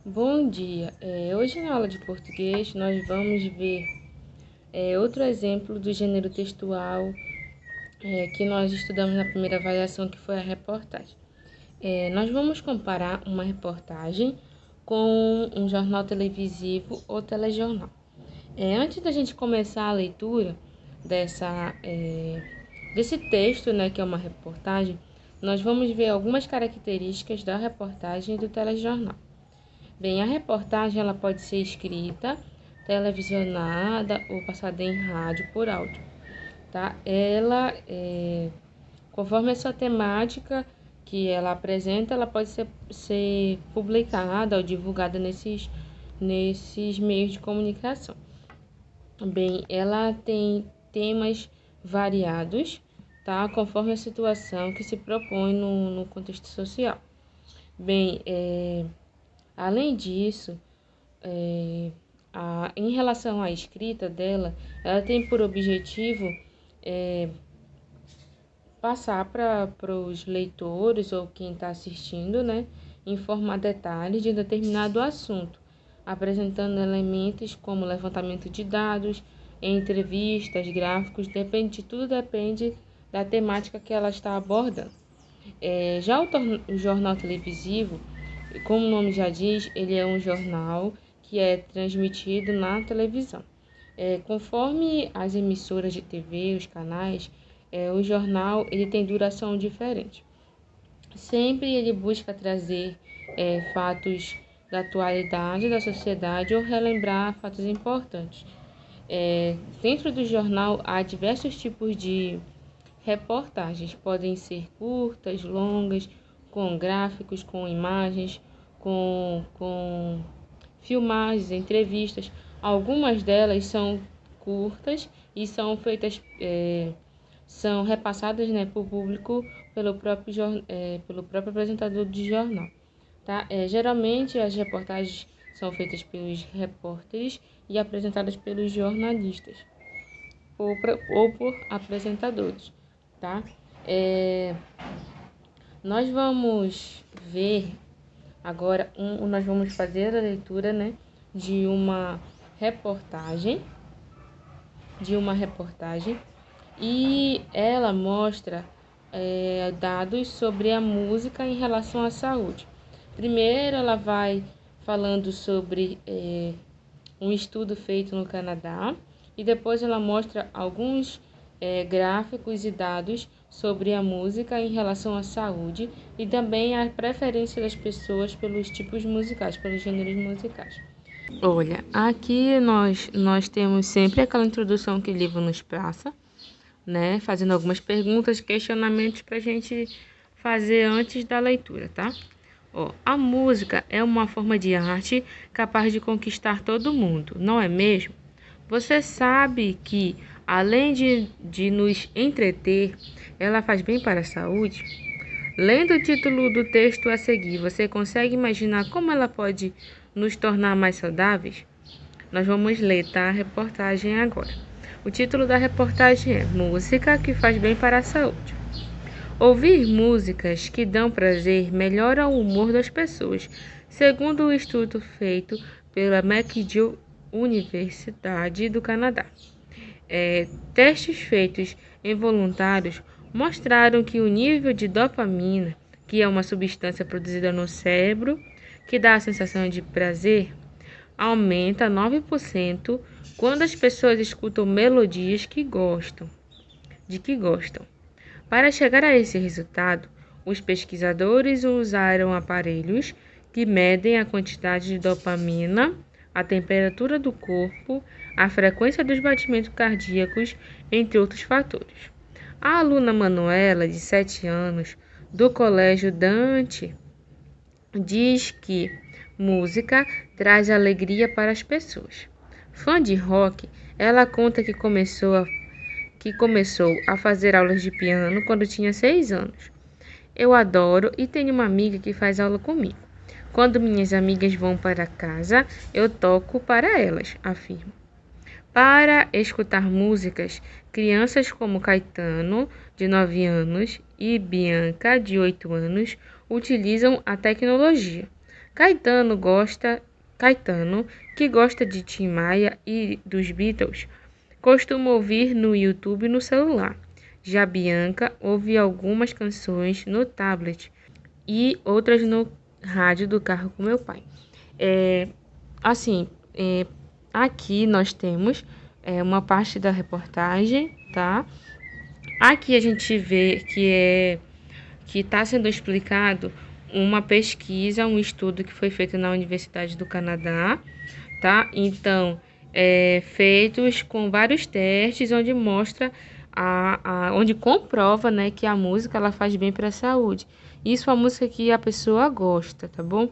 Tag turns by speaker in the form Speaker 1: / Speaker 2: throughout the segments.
Speaker 1: Bom dia. Hoje na aula de português nós vamos ver outro exemplo do gênero textual que nós estudamos na primeira avaliação, que foi a reportagem. Nós vamos comparar uma reportagem com um jornal televisivo ou telejornal. Antes da gente começar a leitura desse texto, né, que é uma reportagem, nós vamos ver algumas características da reportagem e do telejornal. Bem, a reportagem ela pode ser escrita, televisionada ou passada em rádio por áudio, tá? Conforme a sua temática que ela apresenta, ela pode ser publicada ou divulgada nesses meios de comunicação. Bem, ela tem temas variados, tá? Conforme a situação que se propõe no contexto social. Bem, além disso, em relação à escrita dela, ela tem por objetivo passar para os leitores ou quem está assistindo, né, informar detalhes de determinado assunto, apresentando elementos como levantamento de dados, entrevistas, gráficos, tudo depende da temática que ela está abordando. Já o jornal televisivo, como o nome já diz, ele é um jornal que é transmitido na televisão. Conforme as emissoras de TV, os canais, o jornal ele tem duração diferente. Sempre ele busca trazer fatos da atualidade da sociedade ou relembrar fatos importantes. Dentro do jornal há diversos tipos de reportagens, podem ser curtas, longas, com gráficos, com imagens, com filmagens, entrevistas. Algumas delas são curtas e são feitas, são repassadas, né, para o público pelo próprio apresentador de jornal. Tá? Geralmente as reportagens são feitas pelos repórteres e apresentadas pelos jornalistas ou por apresentadores. Tá? Nós vamos ver agora, nós vamos fazer a leitura, né, de uma reportagem, e ela mostra dados sobre a música em relação à saúde. Primeiro ela vai falando sobre um estudo feito no Canadá e depois ela mostra alguns gráficos e dados sobre a música em relação à saúde e também a preferência das pessoas pelos tipos musicais, pelos gêneros musicais. Olha, aqui nós temos sempre aquela introdução que o livro nos passa, né? Fazendo algumas perguntas, questionamentos para a gente fazer antes da leitura, tá? A música é uma forma de arte capaz de conquistar todo mundo, não é mesmo? Você sabe que, além de nos entreter, ela faz bem para a saúde? Lendo o título do texto a seguir, você consegue imaginar como ela pode nos tornar mais saudáveis? Nós vamos ler, tá? A reportagem agora. O título da reportagem é Música que faz bem para a saúde. Ouvir músicas que dão prazer melhora o humor das pessoas, segundo o estudo feito pela McGill Universidade do Canadá. Testes feitos em voluntários mostraram que o nível de dopamina, que é uma substância produzida no cérebro que dá a sensação de prazer, aumenta 9% quando as pessoas escutam melodias que gostam. Para chegar a esse resultado, os pesquisadores usaram aparelhos que medem a quantidade de dopamina, a temperatura do corpo, a frequência dos batimentos cardíacos, entre outros fatores. A aluna Manuela, de 7 anos, do Colégio Dante, diz que música traz alegria para as pessoas. Fã de rock, ela conta que começou a fazer aulas de piano quando tinha 6 anos. Eu adoro e tenho uma amiga que faz aula comigo. Quando minhas amigas vão para casa, eu toco para elas, afirma. Para escutar músicas, crianças como Caetano, de 9 anos, e Bianca, de 8 anos, utilizam a tecnologia. Caetano, que gosta de Tim Maia e dos Beatles, costuma ouvir no YouTube e no celular. Já Bianca ouve algumas canções no tablet e outras no rádio do carro com meu pai. É, assim, aqui nós temos uma parte da reportagem, tá? Aqui a gente vê que está sendo explicado uma pesquisa, um estudo que foi feito na Universidade do Canadá, tá? Então, feitos com vários testes, onde mostra onde comprova, né, que a música ela faz bem para a saúde. Isso é uma música que a pessoa gosta, tá bom?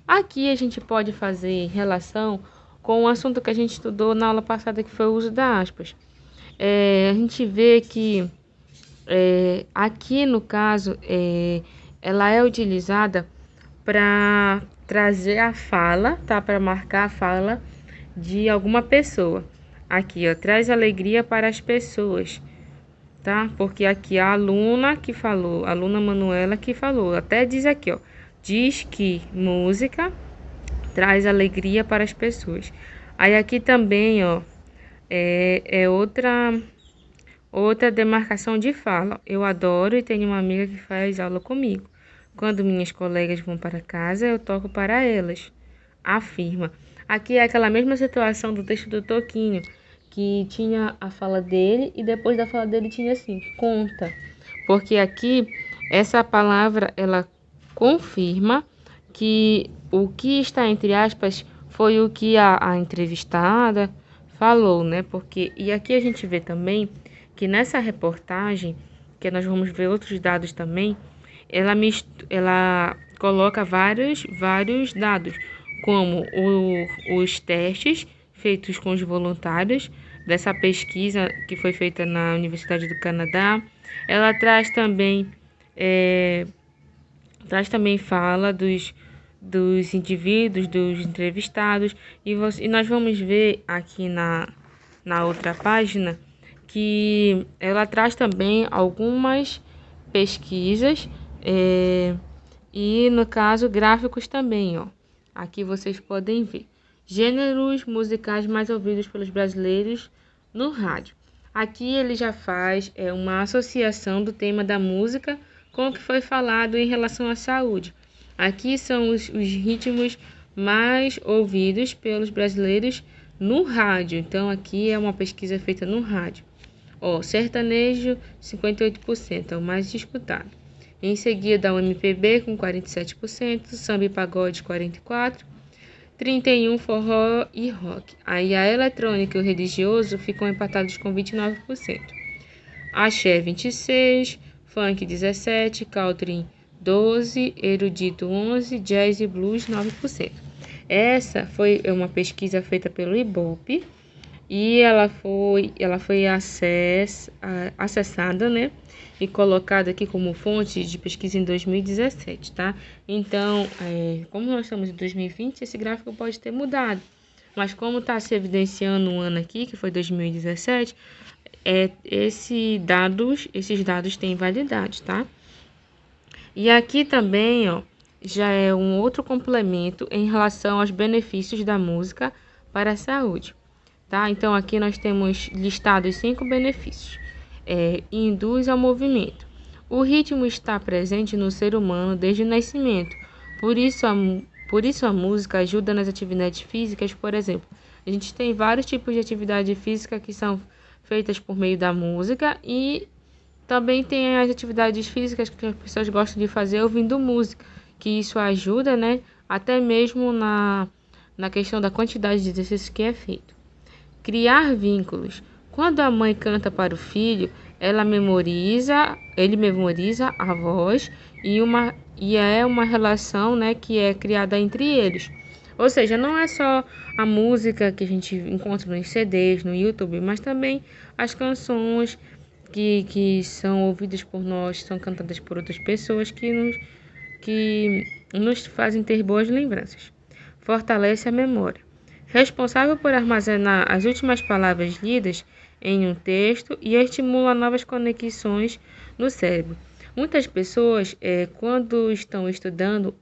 Speaker 1: Aqui a gente pode fazer em relação com o assunto que a gente estudou na aula passada, que foi o uso das aspas. A gente vê que aqui no caso ela é utilizada para trazer a fala, tá? Para marcar a fala de alguma pessoa. Aqui, ó, traz alegria para as pessoas, tá? Porque aqui a aluna que falou, a aluna Manuela que falou, até diz aqui, ó, diz que música traz alegria para as pessoas. Aí aqui também, ó, é outra demarcação de fala. Eu adoro e tenho uma amiga que faz aula comigo. Quando minhas colegas vão para casa, eu toco para elas. Afirma. Aqui é aquela mesma situação do texto do Toquinho, que tinha a fala dele e depois da fala dele tinha assim, conta. Porque aqui essa palavra ela confirma que o que está entre aspas foi o que a entrevistada falou, né? Porque e aqui a gente vê também que nessa reportagem, que nós vamos ver outros dados também, ela coloca vários dados, como os testes feitos com os voluntários dessa pesquisa que foi feita na Universidade do Canadá. Ela traz também fala dos indivíduos, dos entrevistados, e nós vamos ver aqui na outra página que ela traz também algumas pesquisas e, no caso, gráficos também, ó. Aqui vocês podem ver. Gêneros musicais mais ouvidos pelos brasileiros no rádio. Aqui ele já faz uma associação do tema da música com o que foi falado em relação à saúde. Aqui são os ritmos mais ouvidos pelos brasileiros no rádio. Então, aqui é uma pesquisa feita no rádio. Sertanejo, 58%, é o mais escutado. Em seguida, o MPB, com 47%, samba e pagode, 44%, 31% forró e rock. Aí a eletrônica e o religioso ficam empatados com 29%. Axé, 26%, funk, 17%, country, 12%, erudito, 11%, jazz e blues, 9%. Essa foi uma pesquisa feita pelo Ibope e ela foi acessada, né, e colocada aqui como fonte de pesquisa em 2017, tá? Então, como nós estamos em 2020, esse gráfico pode ter mudado, mas como está se evidenciando um ano aqui, que foi 2017, esses dados têm validade, tá? E aqui também, ó, já é um outro complemento em relação aos benefícios da música para a saúde, tá? Então, aqui nós temos listados 5 benefícios. Induz ao movimento. O ritmo está presente no ser humano desde o nascimento. Por isso a música ajuda nas atividades físicas, por exemplo. A gente tem vários tipos de atividade física que são feitas por meio da música e também tem as atividades físicas que as pessoas gostam de fazer ouvindo música, que isso ajuda, né, até mesmo na questão da quantidade de exercício que é feito. Criar vínculos. Quando a mãe canta para o filho, ele memoriza a voz e é uma relação, né, que é criada entre eles. Ou seja, não é só a música que a gente encontra nos CDs, no YouTube, mas também as canções que são ouvidas por nós, são cantadas por outras pessoas que nos fazem ter boas lembranças. Fortalece a memória. Responsável por armazenar as últimas palavras lidas em um texto e estimula novas conexões no cérebro. Muitas pessoas, quando estão estudando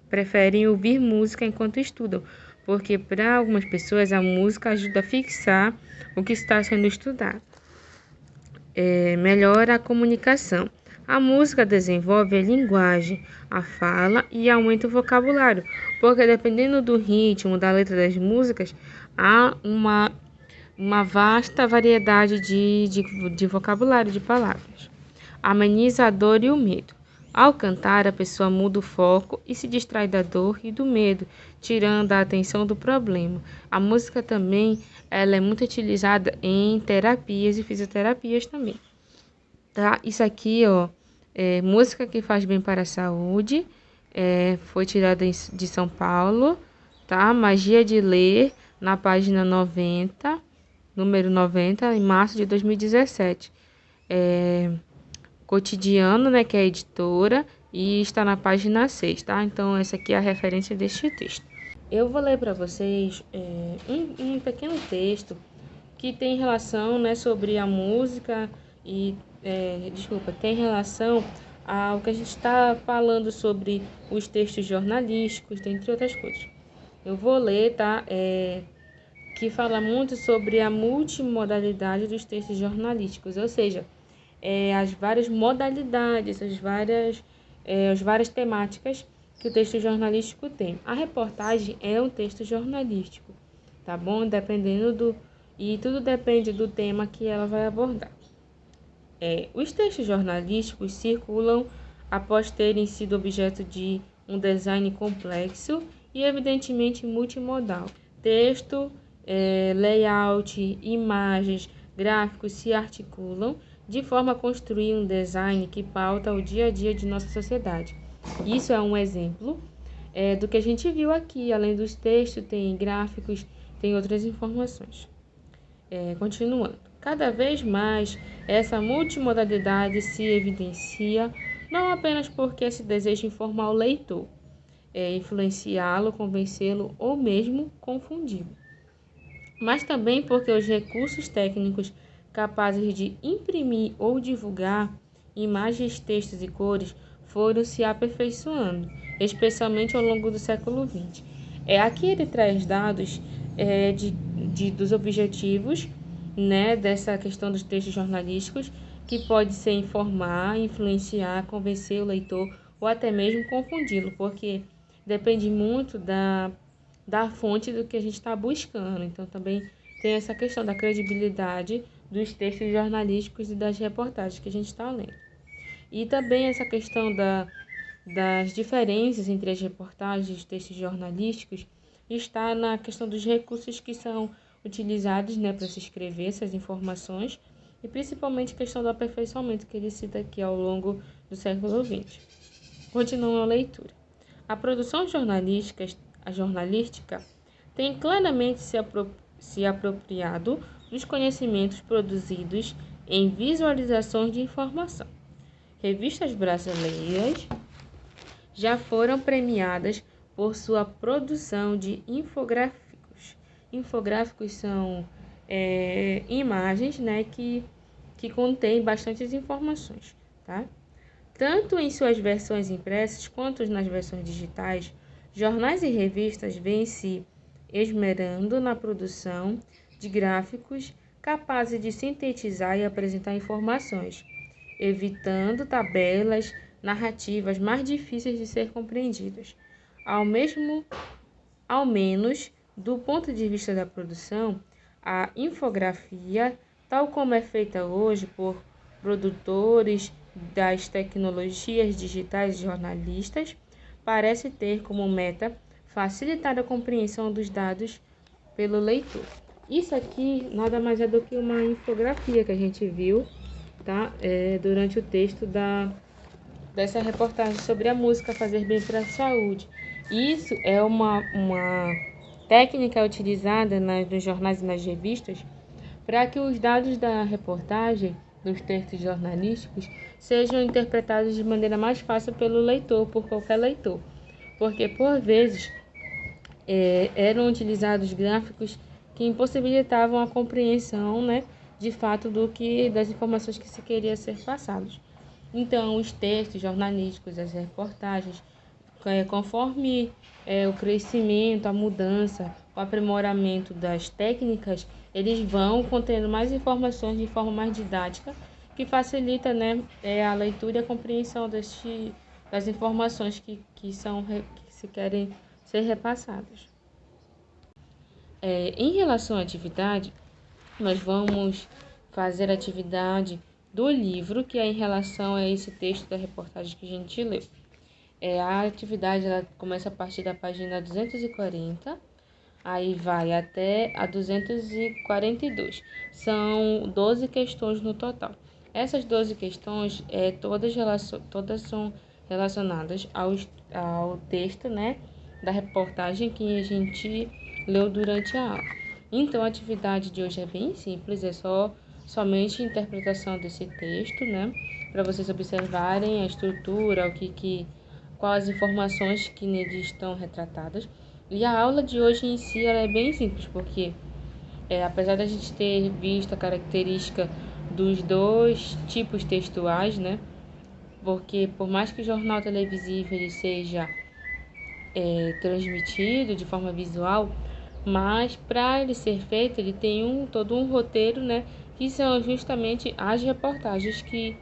Speaker 1: preferem ouvir música enquanto estudam, porque para algumas pessoas a música ajuda a fixar o que está sendo estudado. Melhora a comunicação. A música desenvolve a linguagem, a fala e aumenta o vocabulário, porque dependendo do ritmo, da letra das músicas, há uma vasta variedade de vocabulário, de palavras. Ameniza a dor e o medo. Ao cantar, a pessoa muda o foco e se distrai da dor e do medo, tirando a atenção do problema. A música também ela é muito utilizada em terapias e fisioterapias também. Tá? Isso aqui, ó, é música que faz bem para a saúde. Foi tirada de São Paulo, tá? Magia de Ler, na página 90, número 90, em março de 2017. Cotidiano, né, que é a editora, e está na página 6, tá? Então, essa aqui é a referência deste texto. Eu vou ler para vocês um pequeno texto que tem relação, né, sobre a música e, tem relação ao que a gente está falando sobre os textos jornalísticos, entre outras coisas. Eu vou ler, tá? Que fala muito sobre a multimodalidade dos textos jornalísticos, ou seja, as várias modalidades, as várias temáticas que o texto jornalístico tem. A reportagem é um texto jornalístico, tá bom? E tudo depende do tema que ela vai abordar. Os textos jornalísticos circulam após terem sido objeto de um design complexo e evidentemente multimodal. Texto, layout, imagens, gráficos se articulam de forma a construir um design que pauta o dia a dia de nossa sociedade. Isso é um exemplo do que a gente viu aqui. Além dos textos, tem gráficos, tem outras informações. Continuando. Cada vez mais, essa multimodalidade se evidencia não apenas porque se deseja informar o leitor, influenciá-lo, convencê-lo ou mesmo confundi-lo, mas também porque os recursos técnicos capazes de imprimir ou divulgar imagens, textos e cores foram se aperfeiçoando, especialmente ao longo do século XX. Aqui ele traz dados dos objetivos, né, dessa questão dos textos jornalísticos, que pode ser informar, influenciar, convencer o leitor ou até mesmo confundi-lo, porque depende muito da fonte do que a gente está buscando. Então, também tem essa questão da credibilidade dos textos jornalísticos e das reportagens que a gente está lendo. E também essa questão das diferenças entre as reportagens e os textos jornalísticos está na questão dos recursos que são utilizados, né, para se escrever essas informações e principalmente a questão do aperfeiçoamento que ele cita aqui ao longo do século XX. Continuando a leitura. A produção jornalística tem claramente se apropriado dos conhecimentos produzidos em visualizações de informação. Revistas brasileiras já foram premiadas por sua produção de infográficos. Infográficos são imagens, né, que contêm bastantes informações, tá? Tanto em suas versões impressas quanto nas versões digitais, jornais e revistas vêm se esmerando na produção de gráficos capazes de sintetizar e apresentar informações, evitando tabelas narrativas mais difíceis de ser compreendidas. Ao menos do ponto de vista da produção, a infografia, tal como é feita hoje por produtores das tecnologias digitais e jornalistas, parece ter como meta facilitar a compreensão dos dados pelo leitor. Isso aqui nada mais é do que uma infografia que a gente viu, tá? Durante o texto dessa reportagem sobre a música fazer bem para a saúde. Isso é uma técnica utilizada nos jornais e nas revistas para que os dados da reportagem, dos textos jornalísticos, sejam interpretados de maneira mais fácil pelo leitor, por qualquer leitor. Porque, por vezes, eram utilizados gráficos que impossibilitavam a compreensão, né, de fato das informações que se queria ser passadas. Então, os textos jornalísticos, as reportagens, Conforme o crescimento, a mudança, o aprimoramento das técnicas, eles vão contendo mais informações de forma mais didática, que facilita, né, a leitura e a compreensão das informações que se querem ser repassadas. Em relação à atividade, nós vamos fazer a atividade do livro, que é em relação a esse texto da reportagem que a gente leu. A atividade ela começa a partir da página 240, aí vai até a 242. São 12 questões no total. Essas 12 questões, todas são relacionadas ao texto, né, da reportagem que a gente leu durante a aula. Então, a atividade de hoje é bem simples, é somente interpretação desse texto, né, para vocês observarem a estrutura, quais as informações que nele estão retratadas. E a aula de hoje em si ela é bem simples, porque apesar da gente ter visto a característica dos dois tipos textuais, né? Porque por mais que o jornal televisivo ele seja transmitido de forma visual, mas para ele ser feito ele tem todo um roteiro, né? Que são justamente as reportagens que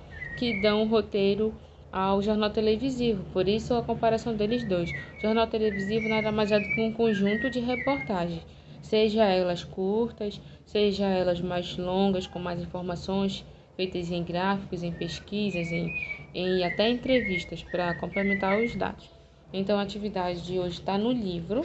Speaker 1: dão o roteiro ao jornal televisivo. Por isso a comparação deles dois. O jornal televisivo nada mais é do que um conjunto de reportagens, seja elas curtas, seja elas mais longas, com mais informações feitas em gráficos, em pesquisas, em até entrevistas para complementar os dados. Então a atividade de hoje está no livro.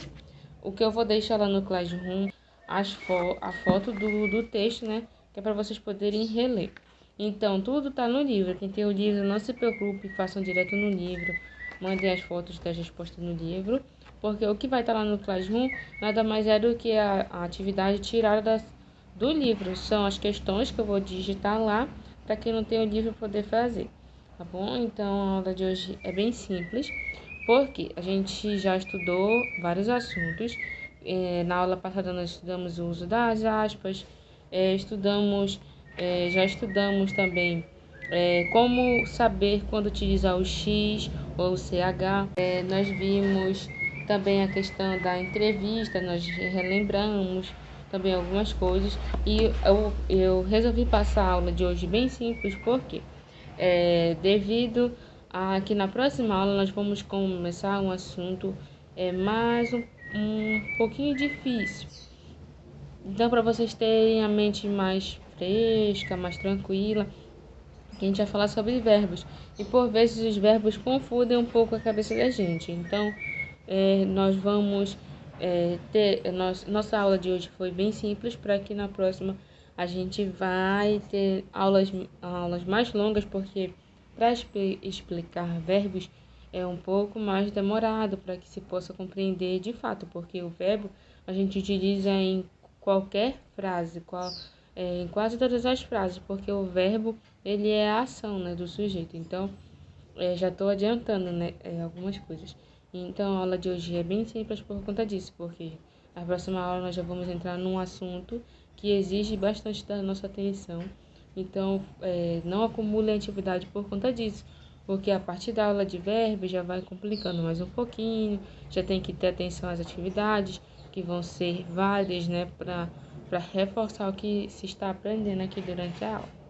Speaker 1: O que eu vou deixar lá no Classroom, a foto do texto, né? Que é para vocês poderem reler. Então, tudo está no livro. Quem tem o livro, não se preocupe, façam direto no livro. Mandem as fotos das respostas no livro. Porque o que vai estar lá no Classroom nada mais é do que a atividade tirada do livro. São as questões que eu vou digitar lá para quem não tem o livro poder fazer. Tá bom? Então, a aula de hoje é bem simples, porque a gente já estudou vários assuntos. Na aula passada nós estudamos o uso das aspas, já estudamos também como saber quando utilizar o X ou o CH. Nós vimos também a questão da entrevista, nós relembramos também algumas coisas. E eu resolvi passar a aula de hoje bem simples, porque devido a que na próxima aula nós vamos começar um assunto mais um pouquinho difícil. Então, para vocês terem a mente mais fresca, mais tranquila, que a gente vai falar sobre verbos. E por vezes os verbos confundem um pouco a cabeça da gente. Então, nós vamos nossa aula de hoje foi bem simples, para que na próxima a gente vai ter aulas mais longas, porque para explicar verbos é um pouco mais demorado para que se possa compreender de fato, porque o verbo a gente utiliza em qualquer frase, em quase todas as frases, porque o verbo ele é a ação, né, do sujeito. Então, já estou adiantando, né, algumas coisas. Então, a aula de hoje é bem simples por conta disso, porque na próxima aula nós já vamos entrar num assunto que exige bastante da nossa atenção. Então, não acumule a atividade por conta disso, porque a partir da aula de verbos já vai complicando mais um pouquinho, já tem que ter atenção às atividades que vão ser válidas, né, para reforçar o que se está aprendendo aqui durante a aula.